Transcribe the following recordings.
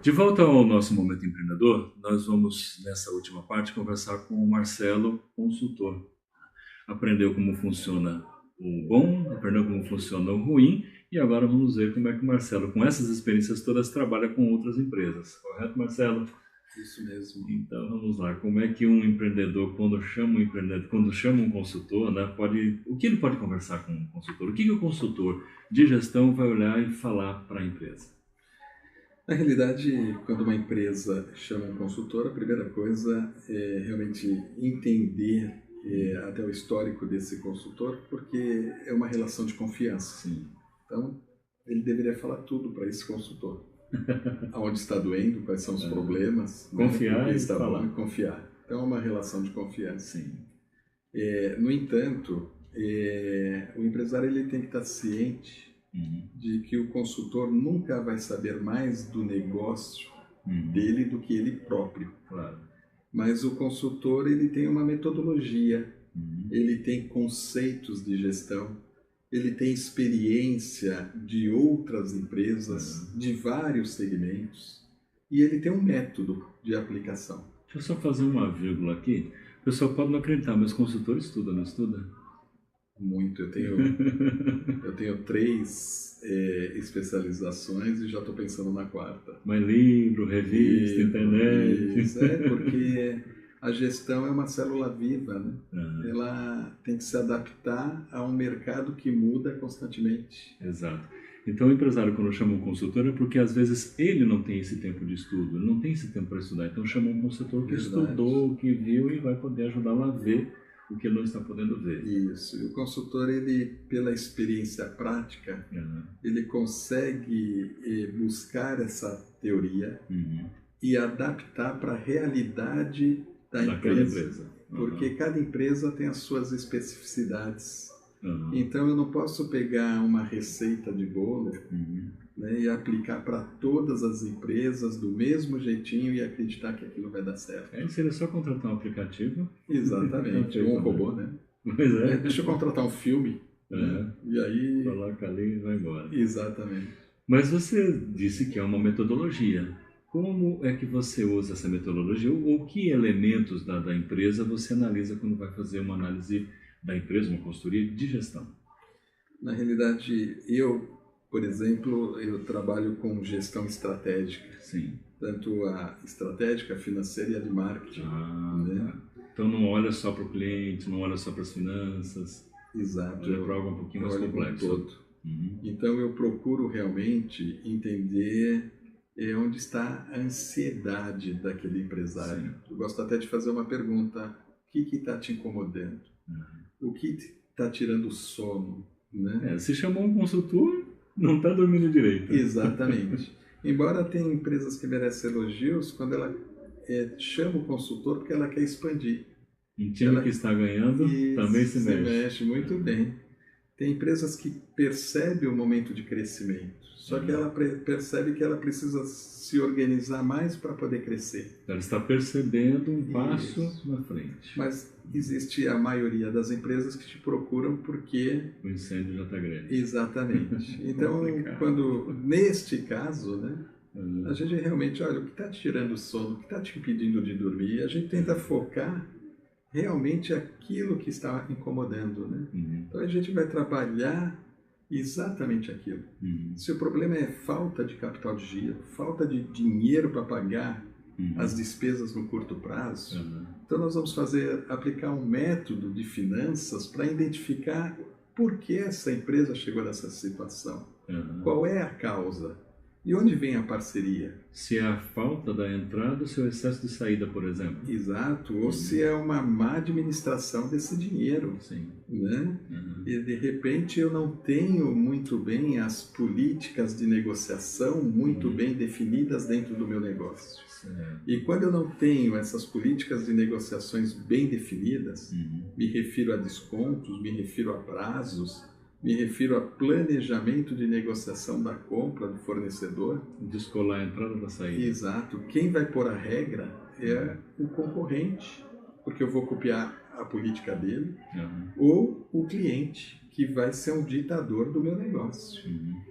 De volta ao nosso Momento Empreendedor, nós vamos, nessa última parte, conversar com o Marcelo, consultor. Aprendeu como funciona o bom, aprendeu como funciona o ruim, e agora vamos ver como é que o Marcelo, com essas experiências todas, trabalha com outras empresas. Correto, Marcelo? Isso mesmo. Então vamos lá, como é que um empreendedor, quando chama um consultor, né, o que ele pode conversar com um consultor? O que o consultor de gestão vai olhar e falar para a empresa? Na realidade, quando uma empresa chama um consultor, a primeira coisa é realmente entender até o histórico desse consultor, porque é uma relação de confiança. Sim. Então, ele deveria falar tudo para esse consultor. Aonde está doendo, quais são os problemas. Confiar e está falar. bom, confiar. Então, é uma relação de confiança. Sim. No entanto, o empresário ele tem que estar ciente de que o consultor nunca vai saber mais do negócio dele do que ele próprio. Claro. Mas o consultor ele tem uma metodologia, ele tem conceitos de gestão, ele tem experiência de outras empresas, de vários segmentos, e ele tem um método de aplicação. Deixa eu só fazer uma vírgula aqui. O pessoal pode não acreditar, mas consultor estuda, não estuda? Muito. Eu tenho 3 especializações e já estou pensando na 4ª. Mas livro, revista, internet. Isso, porque a gestão é uma célula viva, né? Ela tem que se adaptar a um mercado que muda constantemente. Exato. Então o empresário, quando chama um consultor, é porque às vezes ele não tem esse tempo de estudo, ele não tem esse tempo para estudar. Então chama um consultor que estudou, que viu e vai poder ajudá-lo a ver o que ele não está podendo ver. Isso. E o consultor, ele, pela experiência prática, ele consegue buscar essa teoria e adaptar para a realidade da empresa. Porque cada empresa tem as suas especificidades. Então eu não posso pegar uma receita de bolo e aplicar para todas as empresas do mesmo jeitinho e acreditar que aquilo vai dar certo. Seria só contratar um aplicativo. Exatamente, ou um robô, né? Pois é. Deixa eu contratar um filme, né? E aí... Coloca ali e vai embora. Exatamente. Mas você disse que é uma metodologia. Como é que você usa essa metodologia? Ou que elementos da empresa você analisa quando vai fazer uma análise da empresa, uma consultoria de gestão? Na realidade, por exemplo, eu trabalho com gestão estratégica. Sim. Tanto a estratégica, a financeira e a de marketing. Né? Então não olha só para o cliente, não olha só para as finanças. Exato. Olha para algo um pouquinho mais complexo. Todo. Então eu procuro realmente entender onde está a ansiedade daquele empresário. Sim. Eu gosto até de fazer uma pergunta: o que está te incomodando? O que está tirando o sono? Né? Se chamou um consultor, não está dormindo direito. Exatamente. Embora tenha empresas que merecem elogios, quando ela chama o consultor porque ela quer expandir. Um time que está ganhando também se mexe. Se mexe muito bem. Tem empresas que percebem o momento de crescimento, só que ela percebe que ela precisa se organizar mais para poder crescer. Ela está percebendo um passo na frente. Mas existe a maioria das empresas que te procuram porque... o incêndio já está grande. Exatamente. Então, neste caso, né, a gente realmente olha o que está te tirando o sono, o que está te impedindo de dormir, e a gente tenta focar realmente aquilo que está incomodando, né? Então a gente vai trabalhar exatamente aquilo. Se o problema é falta de capital de giro, falta de dinheiro para pagar as despesas no curto prazo, então nós vamos aplicar um método de finanças para identificar por que essa empresa chegou nessa situação, qual é a causa. E onde vem a parceria? Se é a falta da entrada ou se é o excesso de saída, por exemplo. Exato, ou se é uma má administração desse dinheiro. Sim. Né? E de repente eu não tenho muito bem as políticas de negociação muito bem definidas dentro do meu negócio. E quando eu não tenho essas políticas de negociações bem definidas, me refiro a descontos, me refiro a prazos, me refiro a planejamento de negociação da compra do fornecedor. Descolar a entrada da saída. Exato. Quem vai pôr a regra é o concorrente, porque eu vou copiar a política dele, ou o cliente, que vai ser um ditador do meu negócio.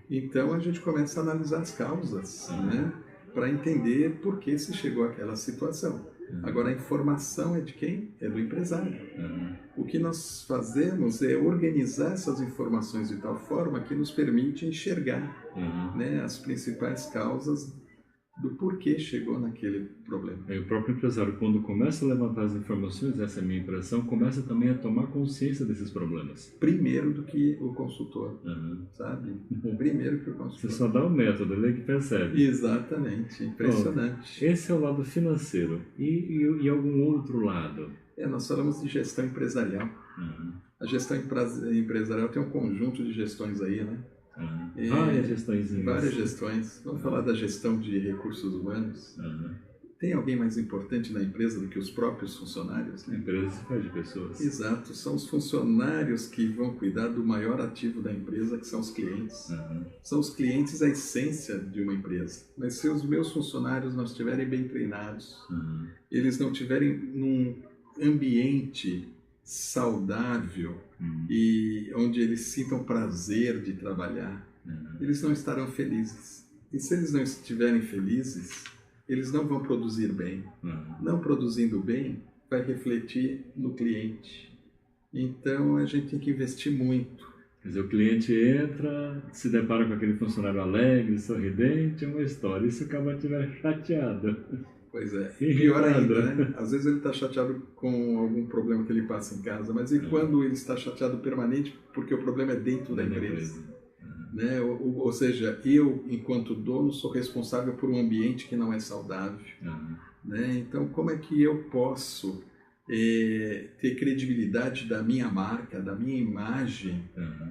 Então a gente começa a analisar as causas, né? para entender por que se chegou àquela situação. Agora, a informação é de quem? É do empresário. O que nós fazemos é organizar essas informações de tal forma que nos permite enxergar né, as principais causas do porquê chegou naquele problema. E o próprio empresário, quando começa a levantar as informações, essa é a minha impressão, começa também a tomar consciência desses problemas. Primeiro do que o consultor, sabe? Primeiro que o consultor. Você só dá o método, ele é que percebe. Exatamente, impressionante. Bom, esse é o lado financeiro. E algum outro lado? Nós falamos de gestão empresarial. A gestão empresarial tem um conjunto de gestões aí, né? Várias gestões. Várias gestões. Vamos falar da gestão de recursos humanos. Tem alguém mais importante na empresa do que os próprios funcionários? Né? A empresa se faz de pessoas. Exato. São os funcionários que vão cuidar do maior ativo da empresa, que são os clientes. São os clientes a essência de uma empresa. Mas se os meus funcionários não estiverem bem treinados, eles não estiverem num ambiente saudável e onde eles sintam prazer de trabalhar, eles não estarão felizes. E se eles não estiverem felizes, eles não vão produzir bem. Não produzindo bem, vai refletir no cliente. Então, a gente tem que investir muito. Quer dizer, o cliente entra, se depara com aquele funcionário alegre, sorridente, é uma história. E se o cara estiver chateado? Pois é. Pior ainda, né? Às vezes ele está chateado com algum problema que ele passa em casa, mas e quando ele está chateado permanente porque o problema é dentro da empresa? Né? Ou seja, eu, enquanto dono, sou responsável por um ambiente que não é saudável. Né? Então, como é que eu posso ter credibilidade da minha marca, da minha imagem,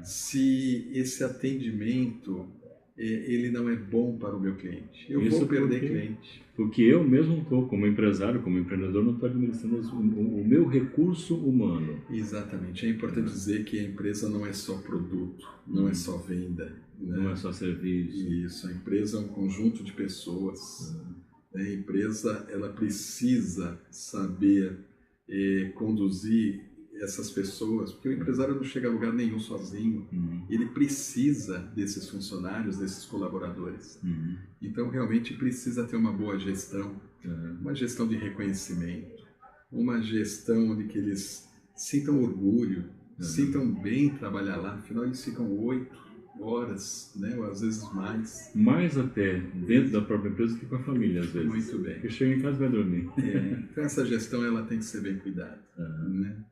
se esse atendimento ele não é bom para o meu cliente? Eu vou perder cliente. Porque eu mesmo estou, como empresário, como empreendedor, não estou administrando o meu recurso humano. Exatamente. É importante dizer que a empresa não é só produto, não é só venda. Né? Não é só serviço. Isso, a empresa é um conjunto de pessoas. A empresa ela precisa saber conduzir essas pessoas, porque o empresário não chega a lugar nenhum sozinho, ele precisa desses funcionários, desses colaboradores. Então, realmente precisa ter uma boa gestão, uma gestão de reconhecimento, uma gestão de que eles sintam orgulho, sintam bem trabalhar lá, afinal eles ficam 8 horas, né, ou às vezes mais. Mais até dentro da própria empresa que com a família, às vezes. Muito bem. Porque chega em casa e vai dormir. Então essa gestão ela tem que ser bem cuidada. Né?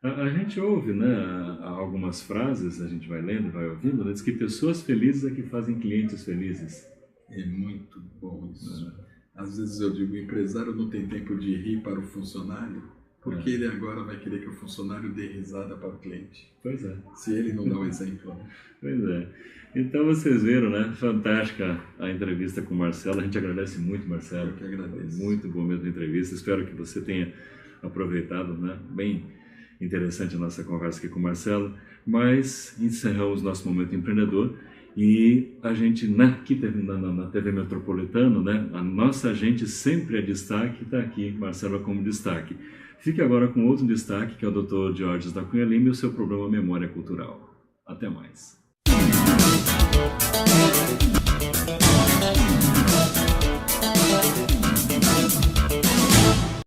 A gente ouve, né, algumas frases, a gente vai lendo, vai ouvindo, né, diz que pessoas felizes é que fazem clientes felizes. É muito bom isso. Às vezes eu digo, o empresário não tem tempo de rir para o funcionário, porque ele agora vai querer que o funcionário dê risada para o cliente. Pois é. Se ele não dá o exemplo. Né? Pois é. Então vocês viram, né? Fantástica a entrevista com o Marcelo. A gente agradece muito, Marcelo. Eu que agradeço. Muito boa mesmo a entrevista. Espero que você tenha aproveitado, né? Bem interessante a nossa conversa aqui com o Marcelo. Mas encerramos nosso Momento Empreendedor. E a gente, aqui na TV Metropolitana, né? A nossa gente sempre é destaque, está aqui, Marcelo como destaque. Fique agora com outro destaque, que é o Dr. Georges da Cunha Lima e o seu programa Memória Cultural. Até mais.